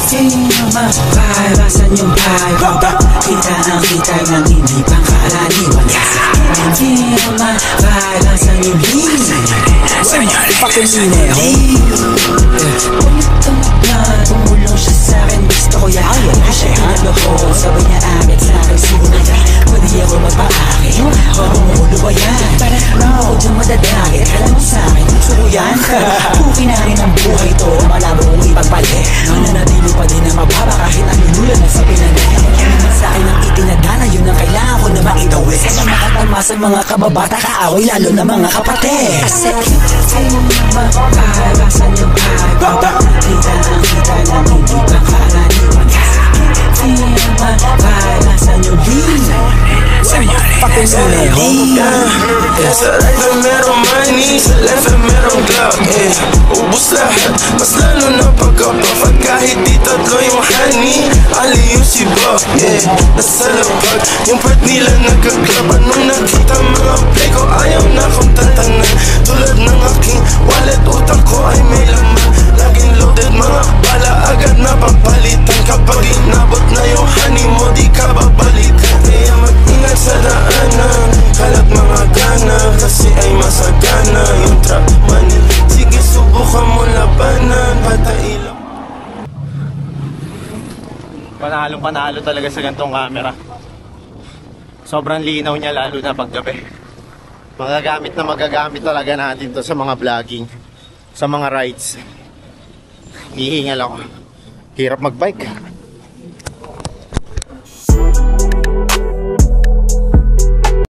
Sino mapapasan yung vibe? Kita ang kita ng hindi pangkaraniwan. Sino mapapasan yung fucking sineo. Tumulong siya sa'kin, gusto ko yan. Ako siya pinaglokohan, sabay niya agad sa'kin. Sinunaya, pwede ako magpa-akin. Bumulo ba yan? Ako dyan madadagit, alam mo sa'kin, gusto ko yan. Bukin na rin ang buhay to, malabo kong ipagpali. Nananatili pa din na mababa kahit ang inulan na sa pinanay. Naman sa'kin ang itinadana, yun ang kailangan ko na makitawid. Sa mga katamasan, mga kababata, kaaway, lalo na mga kapatid. Kasi sino naman mapapasan yung vibe? Kita ang kita ng hindi pangkaraniwan. Sino naman mapapasan yung fucking sineo. Sa right na merong money, sa left na merong clout. Ubus lahat, mas lalo na pagkapafag. Kahit di tatlo yung honey, ali yung si Bob. Nasa lapag, yung part nila nagkaklab. Anong nakita mga play ko, ayaw na akong tatanan. Tulad ng aking wallet, utang ko ay may laman. Laging loaded, mga bala agad na papalitan. Kapag inabot na yung honey mo, di ka babalikan. Kaya mag-ingat sa daanan, kalat mga gana, kasi ay masagana yung trap money. Sige, subukan mo labanan, patailo. Panalo talaga sa gantong camera. Sobrang linaw niya, lalo na paggabi. Magagamit talaga natin to sa mga vlogging, sa mga rides. Hihingal ako. Hirap magbike.